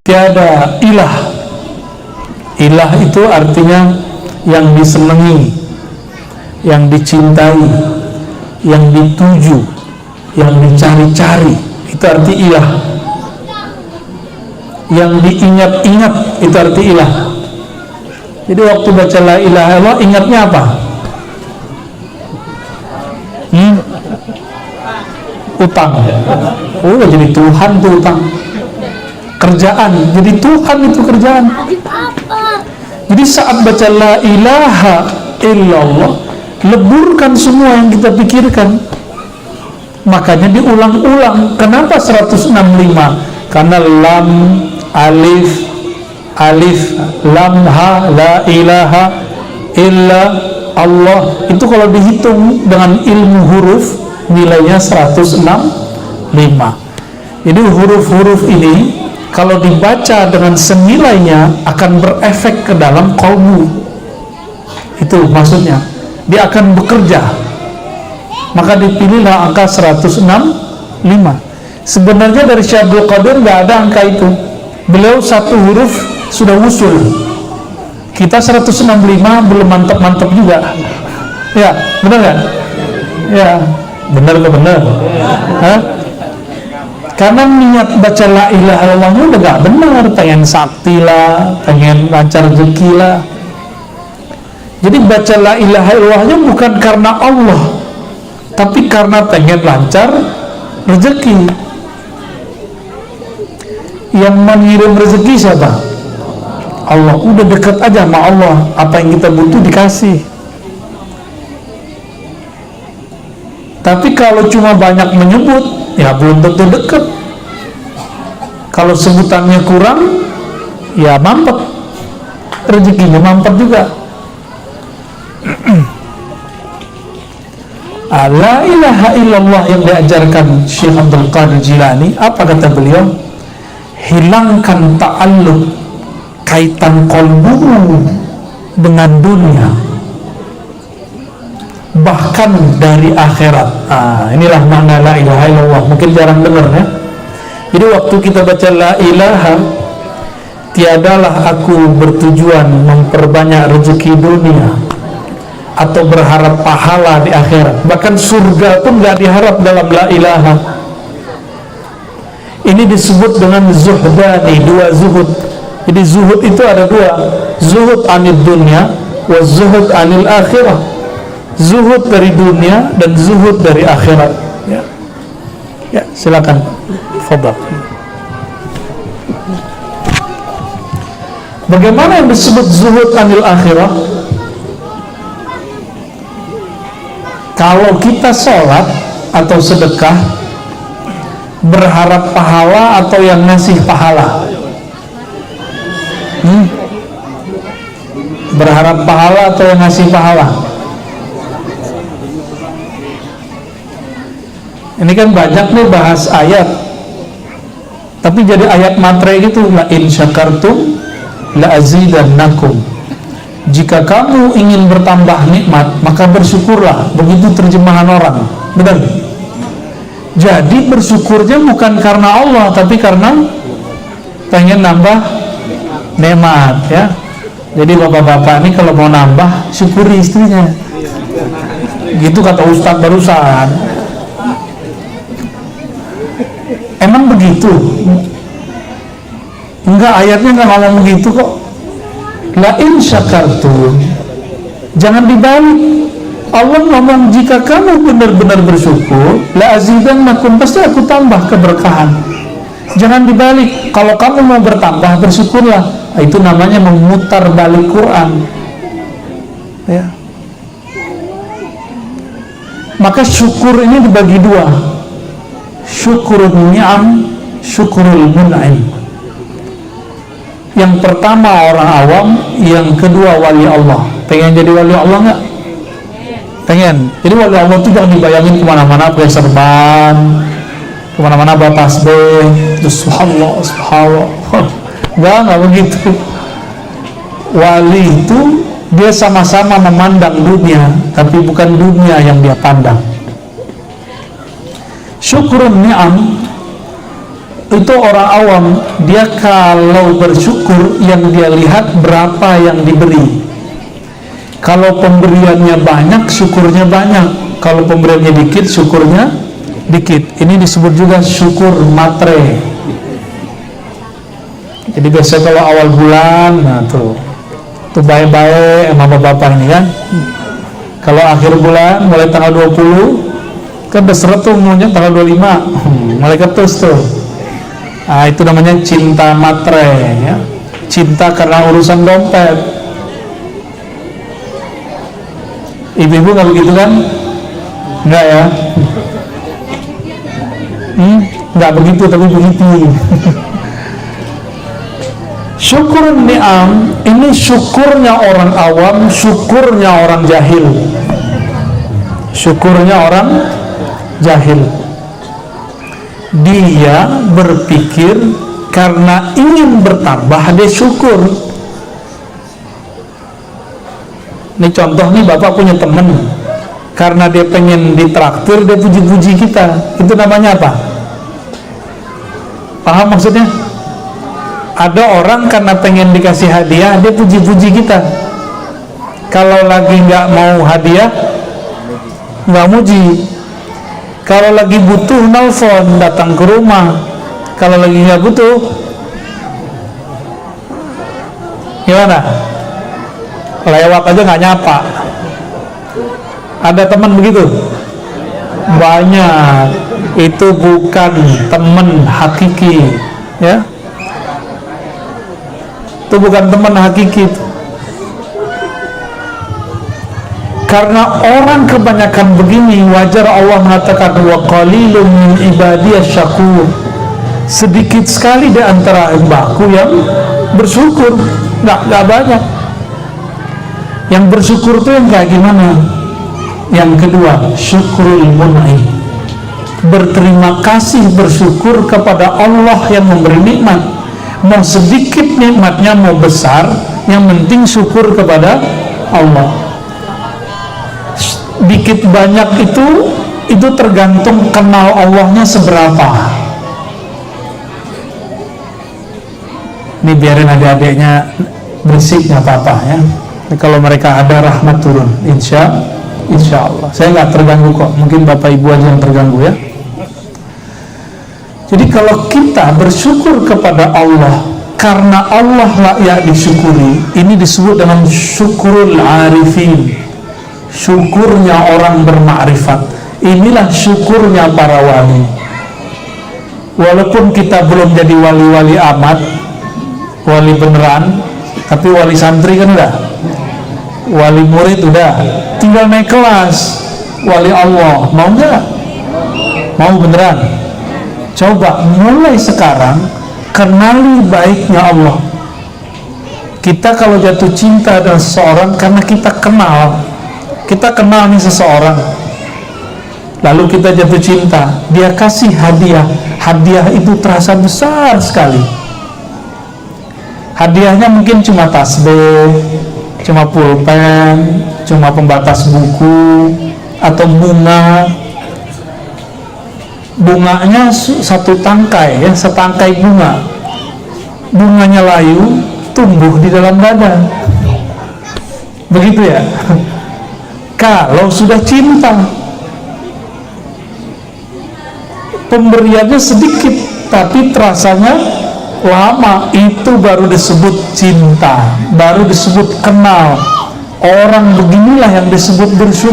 tiada ilah. Ilah itu artinya yang disenangi, yang dicintai, yang dituju, yang dicari-cari, itu arti ilah. Yang diingat-ingat, itu arti ilah. Jadi waktu baca la ilaha illallah, ingatnya apa? Utang. Oh, jadi Tuhan tuh utang. Kerjaan, jadi Tuhan itu kerjaan. Jadi saat baca la ilaha illallah, leburkan semua yang kita pikirkan. Makanya diulang-ulang. Kenapa 165? Karena lam, alif, lam, ha, la ilaha illa Allah, itu kalau dihitung dengan ilmu huruf nilainya 165. Jadi huruf-huruf ini kalau dibaca dengan senilainya akan berefek ke dalam qalbu. Itu maksudnya, dia akan bekerja. Maka dipilihlah angka 165. Sebenarnya dari Syekh Abdul Qadir nggak ada angka itu. Beliau satu huruf sudah usul. Kita 165 belum mantap-mantap juga. Ya, benar nggak? Ya, benar ke benar? Hah? Karena niat baca la ilaha illallah udah gak benar, pengen sakti lah, pengen lancar rezeki lah. Jadi baca la ilaha illallahnya bukan karena Allah, tapi karena pengen lancar rezeki. Yang mengirim rezeki siapa? Allah. Udah dekat aja sama Allah, apa yang kita butuh dikasih. Tapi kalau cuma banyak menyebut, ya belum tentu dekat. Kalau sebutannya kurang, ya mampet, rezekinya mampet juga. La ilaha illallah yang diajarkan Syekh Abdul Qadir Jilani, apa kata beliau? Hilangkan ta'alluq, kaitan qalbumu dengan dunia, bahkan dari akhirat. Inilah makna la ilaha illallah. Mungkin jarang dengar ya. Jadi waktu kita baca la ilaha, tiadalah aku bertujuan memperbanyak rezeki dunia atau berharap pahala di akhirat. Bahkan surga pun gak diharap dalam la ilaha. Ini disebut dengan zuhdani, dua zuhud. Jadi zuhud itu ada dua, zuhud anil dunia wa zuhud anil akhirah. Zuhud dari dunia dan zuhud dari akhirat. Ya, ya, silakan. Fadhal. Bagaimana yang disebut zuhud anil akhirah? Kalau kita sholat atau sedekah, berharap pahala atau yang ngasih pahala? Berharap pahala atau yang ngasih pahala? Ini kan banyak nih bahas ayat, tapi jadi ayat matre gitu. La in syakartum la azidannakum. Jika kamu ingin bertambah nikmat, maka bersyukurlah. Begitu terjemahan orang. Benar? Jadi bersyukurnya bukan karena Allah, tapi karena pengen nambah nikmat, ya. Jadi bapak-bapak ini kalau mau nambah, syukuri istrinya. Gitu kata Ustadz barusan. Emang begitu? Enggak, ayatnya enggak ngomong begitu kok. La in syakartum, jangan dibalik. Allah ngomong jika kamu benar-benar bersyukur, la azidannakum, pasti aku tambah keberkahan. Jangan dibalik. Kalau kamu mau bertambah, bersyukurlah. Itu namanya memutar balik Quran. Ya. Maka syukur ini dibagi dua. Syukurul ni'am, syukurul mun'im. Yang pertama orang awam, yang kedua wali Allah. Pengen jadi wali Allah nggak? Pengen. Jadi wali Allah itu jangan dibayangin kemana-mana pakai serban, kemana-mana bawa tasbih, terus subhanallah, subhanallah. Nggak begitu. Wali itu dia sama-sama memandang dunia, tapi bukan dunia yang dia pandang. Syukurun ni'am, itu orang awam, dia kalau bersyukur yang dia lihat berapa yang diberi. Kalau pemberiannya banyak, syukurnya banyak. Kalau pemberiannya dikit, syukurnya dikit. Ini disebut juga syukur matre. Jadi biasanya kalau awal bulan, nah tuh baik-baik sama bapak ini kan. Kalau akhir bulan mulai tanggal 20 kan berseret tuh umumnya tanggal 25 mulai ketus tuh. Nah, itu namanya cinta matre ya. Cinta karena urusan dompet. Ibu-ibu nggak begitu kan? Enggak ya? Nggak begitu tapi begitu. Syukur ni'am ini syukurnya orang awam, syukurnya orang jahil. Syukurnya orang jahil. Dia berpikir karena ingin bertambah dia syukur. Ini contoh nih, bapak punya temen, karena dia pengen ditraktir dia puji-puji kita. Itu namanya apa? Paham maksudnya? Ada orang karena pengen dikasih hadiah dia puji-puji kita. Kalau lagi nggak mau hadiah nggak muji. Kalau lagi butuh nelfon, datang ke rumah. Kalau lagi nggak butuh gimana? Lewat aja nggak nyapa. Ada teman begitu? Banyak. Itu bukan teman hakiki, ya. Itu bukan teman hakiki. Karena orang kebanyakan begini, wajar Allah mengatakan wa qalilun min ibadiyasy syakur. Sedikit sekali di antara hambaku yang bersyukur, nggak banyak. Yang bersyukur itu yang kayak gimana? Yang kedua, syukrul mun'im. Berterima kasih, bersyukur kepada Allah yang memberi nikmat. Mau sedikit nikmatnya, mau besar, yang penting syukur kepada Allah. Dikit banyak itu tergantung kenal Allahnya seberapa. Ini biarin adik-adiknya berisik, nggak apa-apa ya. Kalau mereka ada rahmat turun, insya Allah. Saya nggak terganggu kok. Mungkin bapak ibu aja yang terganggu ya. Jadi kalau kita bersyukur kepada Allah karena Allah layak disyukuri, ini disebut dengan syukurul arifin. Syukurnya orang bermakrifat. Inilah syukurnya para wali. Walaupun kita belum jadi wali-wali amat, wali beneran, tapi wali santri kan udah, wali murid udah, tinggal naik kelas. Wali Allah, mau nggak? Mau beneran? Coba mulai sekarang kenali baiknya Allah. Kita kalau jatuh cinta dengan seseorang karena kita kenal nih seseorang, lalu kita jatuh cinta, dia kasih hadiah itu terasa besar sekali. Hadiahnya mungkin cuma tasbih, cuma pulpen, cuma pembatas buku, atau bunganya satu tangkai ya, setangkai bunganya layu tumbuh di dalam badan, begitu ya. Kalau sudah cinta, pemberiannya sedikit tapi terasanya lama, itu baru disebut cinta, baru disebut kenal. Orang beginilah yang disebut bersyukur.